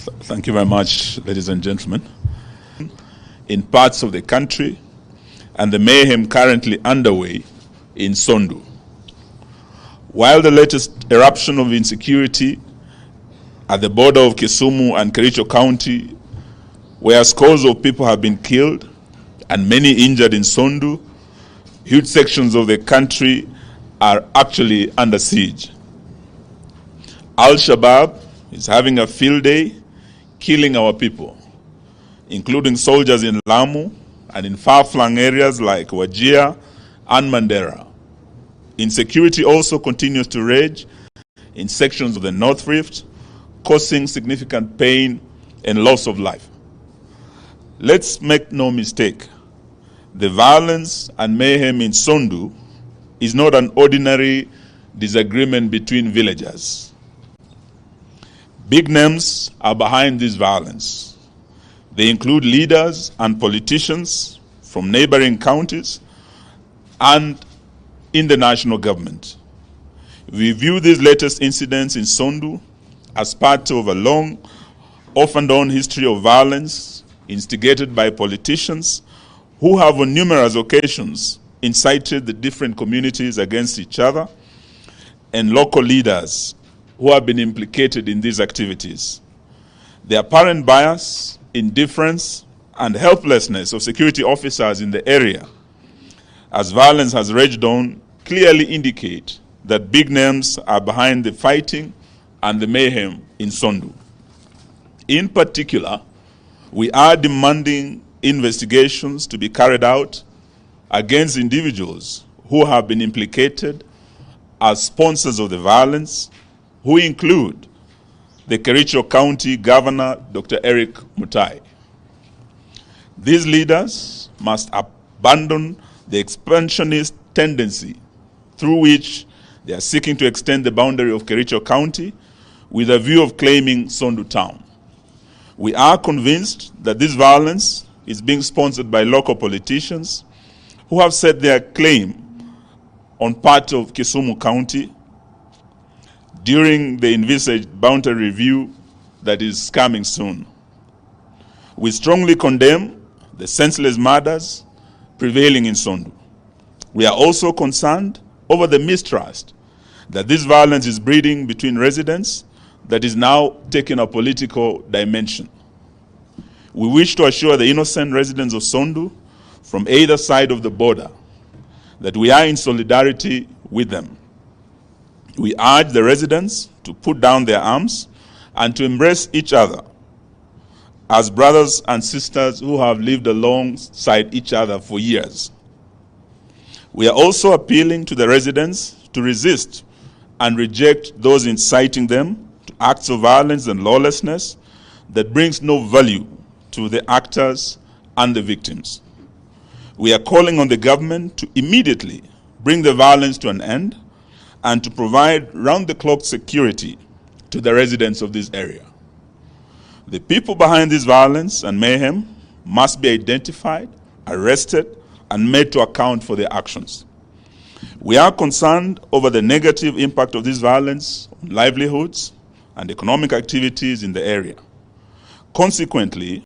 Thank you very much, ladies and gentlemen. In parts of the country and the mayhem currently underway in Sondu. While the latest eruption of insecurity at the border of Kisumu and Kericho County, where scores of people have been killed and many injured in Sondu, huge sections of the country are actually under siege. Al-Shabaab is having a field day, killing our people, including soldiers in Lamu and in far-flung areas like Wajir and Mandera. Insecurity also continues to rage in sections of the North Rift, causing significant pain and loss of life. Let's make no mistake, the violence and mayhem in Sondu is not an ordinary disagreement between villagers. Big names are behind this violence. They include leaders and politicians from neighboring counties and in the national government. We view these latest incidents in Sondu as part of a long, off-and-on history of violence instigated by politicians who have on numerous occasions incited the different communities against each other and local leaders who have been implicated in these activities. The apparent bias, indifference, and helplessness of security officers in the area, as violence has raged on, clearly indicate that big names are behind the fighting and the mayhem in Sondu. In particular, we are demanding investigations to be carried out against individuals who have been implicated as sponsors of the violence, who include the Kericho County Governor, Dr. Eric Mutai. These leaders must abandon the expansionist tendency through which they are seeking to extend the boundary of Kericho County with a view of claiming Sondu town. We are convinced that this violence is being sponsored by local politicians who have set their claim on part of Kisumu County during the envisaged boundary review that is coming soon. We strongly condemn the senseless murders prevailing in Sondu. We are also concerned over the mistrust that this violence is breeding between residents that is now taking a political dimension. We wish to assure the innocent residents of Sondu from either side of the border that we are in solidarity with them. We urge the residents to put down their arms and to embrace each other as brothers and sisters who have lived alongside each other for years. We are also appealing to the residents to resist and reject those inciting them to acts of violence and lawlessness that brings no value to the actors and the victims. We are calling on the government to immediately bring the violence to an end and to provide round-the-clock security to the residents of this area. The people behind this violence and mayhem must be identified, arrested, and made to account for their actions. We are concerned over the negative impact of this violence on livelihoods and economic activities in the area. Consequently,